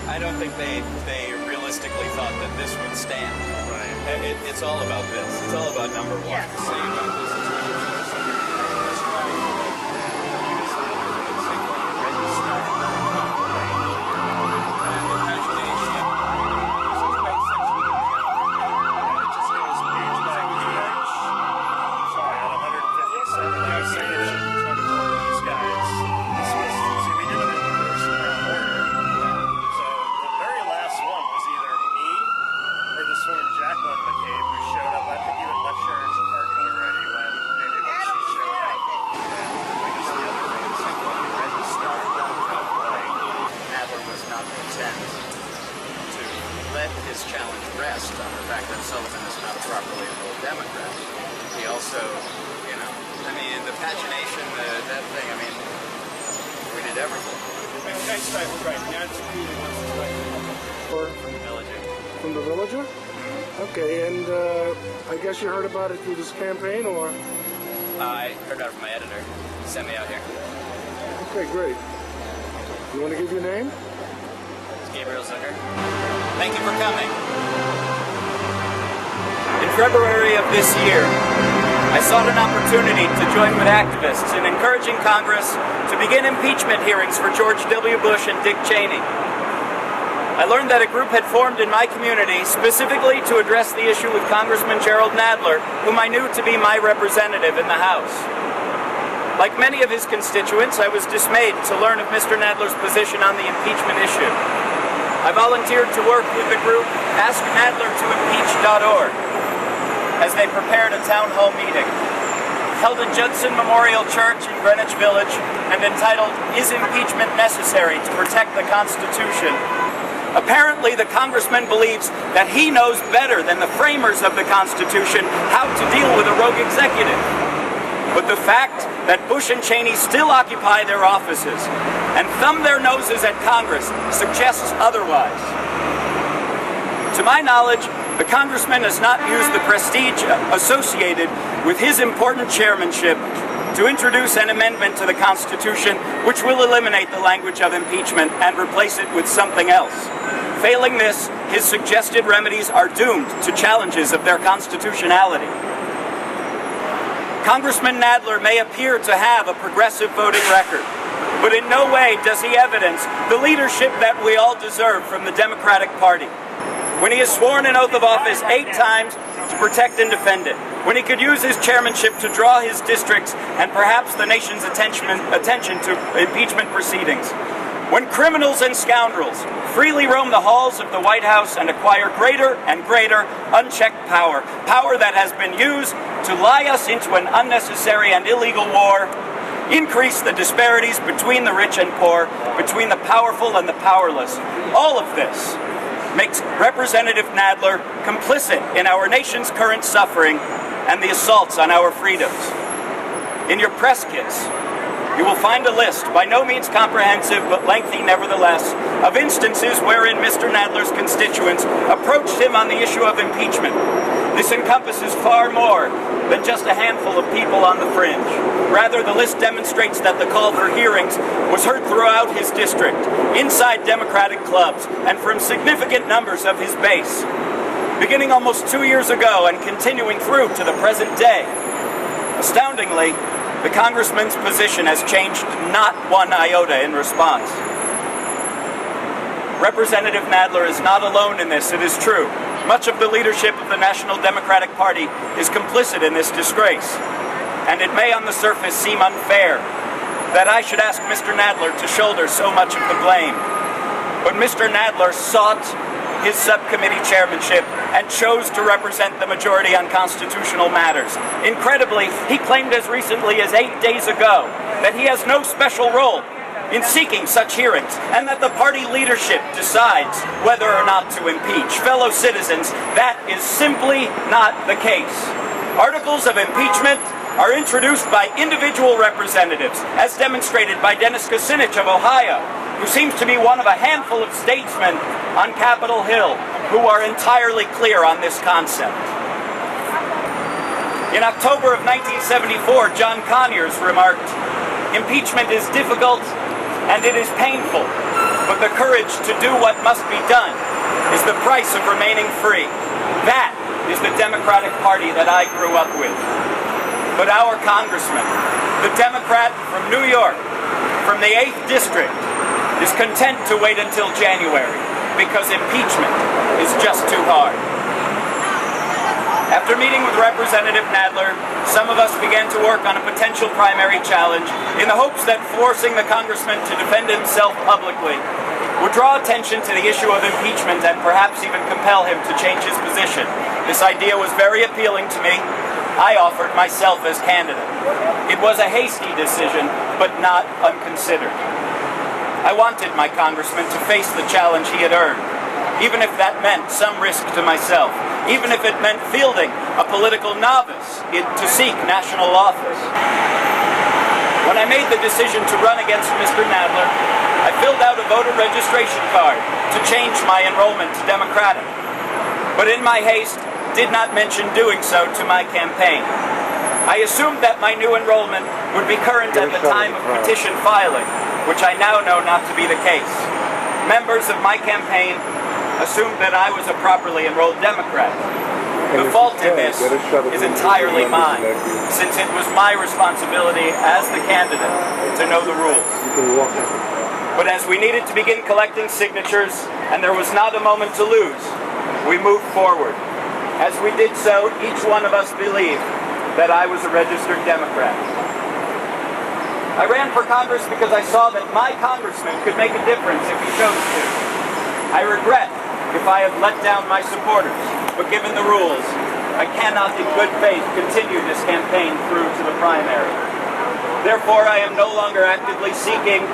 I don't think they realistically thought that this would stand. Right. It's all about this. It's all about number one. Yeah. His challenge rest on the fact that Sullivan is not a properly enrolled Democrat. He also, you know, I mean, the pagination, that thing, I mean, we did everything. From the Villager? Okay, and I guess you heard about it through this campaign, or? I heard about it from my editor. He sent me out here. Okay, great. You want to give your name? Jerrold. Thank you for coming. In February of this year, I sought an opportunity to join with activists in encouraging Congress to begin impeachment hearings for George W. Bush and Dick Cheney. I learned that a group had formed in my community specifically to address the issue with Congressman Jerrold Nadler, whom I knew to be my representative in the House. Like many of his constituents, I was dismayed to learn of Mr. Nadler's position on the impeachment issue. I volunteered to work with the group AskNadlerToImpeach.org as they prepared a town hall meeting held at Judson Memorial Church in Greenwich Village and entitled, "Is Impeachment Necessary to Protect the Constitution?" Apparently, the congressman believes that he knows better than the framers of the Constitution how to deal with a rogue executive. But the fact that Bush and Cheney still occupy their offices and thumb their noses at Congress suggests otherwise. To my knowledge, the congressman has not used the prestige associated with his important chairmanship to introduce an amendment to the Constitution which will eliminate the language of impeachment and replace it with something else. Failing this, his suggested remedies are doomed to challenges of their constitutionality. Congressman Nadler may appear to have a progressive voting record, but in no way does he evidence the leadership that we all deserve from the Democratic Party. When he has sworn an oath of office 8 times to protect and defend it, when he could use his chairmanship to draw his districts and perhaps the nation's attention to impeachment proceedings, when criminals and scoundrels freely roam the halls of the White House and acquire greater and greater unchecked power, power that has been used to lie us into an unnecessary and illegal war, increase the disparities between the rich and poor, between the powerful and the powerless. All of this makes Representative Nadler complicit in our nation's current suffering and the assaults on our freedoms. In your press kits, you will find a list, by no means comprehensive but lengthy nevertheless, of instances wherein Mr. Nadler's constituents approached him on the issue of impeachment. This encompasses far more than just a handful of people on the fringe. Rather, the list demonstrates that the call for hearings was heard throughout his district, inside Democratic clubs, and from significant numbers of his base, beginning almost 2 years ago and continuing through to the present day. Astoundingly, the congressman's position has changed not one iota in response. Representative Nadler is not alone in this, it is true. Much of the leadership of the National Democratic Party is complicit in this disgrace. And it may on the surface seem unfair that I should ask Mr. Nadler to shoulder so much of the blame. But Mr. Nadler sought his subcommittee chairmanship and chose to represent the majority on constitutional matters. Incredibly, he claimed as recently as 8 days ago that he has no special role in seeking such hearings, and that the party leadership decides whether or not to impeach. Fellow citizens, that is simply not the case. Articles of impeachment are introduced by individual representatives, as demonstrated by Dennis Kucinich of Ohio, who seems to be one of a handful of statesmen on Capitol Hill who are entirely clear on this concept. In October of 1974, John Conyers remarked, "Impeachment is difficult and it is painful, but the courage to do what must be done is the price of remaining free. That is the Democratic Party that I grew up with. But our congressman, the Democrat from New York, from the 8th District, is content to wait until January because impeachment is just too hard. After meeting with Representative Nadler, some of us began to work on a potential primary challenge in the hopes that forcing the congressman to defend himself publicly would draw attention to the issue of impeachment and perhaps even compel him to change his position. This idea was very appealing to me. I offered myself as candidate. It was a hasty decision, but not unconsidered. I wanted my congressman to face the challenge he had earned, even if that meant some risk to myself, even if it meant fielding a political novice to seek national office. When I made the decision to run against Mr. Nadler, I filled out a voter registration card to change my enrollment to Democratic, but in my haste, did not mention doing so to my campaign. I assumed that my new enrollment would be current at the time of petition filing, which I now know not to be the case. Members of my campaign assumed that I was a properly enrolled Democrat. The fault in this is entirely mine, since it was my responsibility as the candidate to know the rules. But as we needed to begin collecting signatures, and there was not a moment to lose, we moved forward. As we did so, each one of us believed that I was a registered Democrat. I ran for Congress because I saw that my congressman could make a difference if he chose to. I regret if I have let down my supporters, but given the rules, I cannot in good faith continue this campaign through to the primary. Therefore, I am no longer actively seeking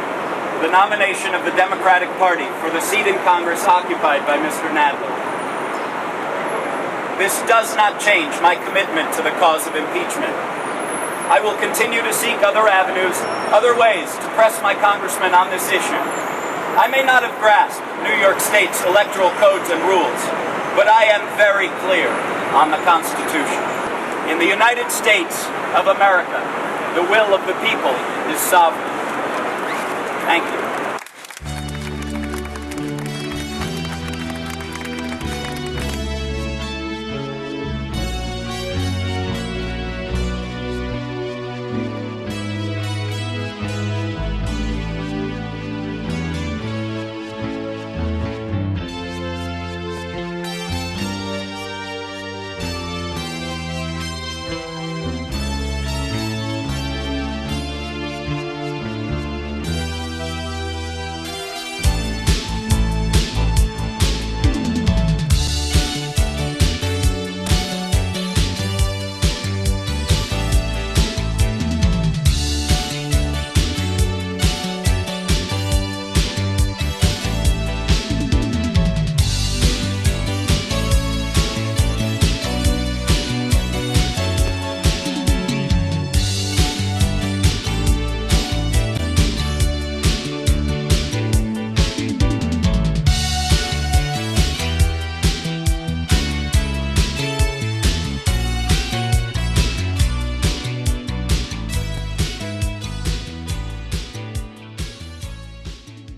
the nomination of the Democratic Party for the seat in Congress occupied by Mr. Nadler. This does not change my commitment to the cause of impeachment. I will continue to seek other avenues, other ways to press my congressman on this issue. I may not have grasped New York State's electoral codes and rules, but I am very clear on the Constitution. In the United States of America, the will of the people is sovereign. Thank you.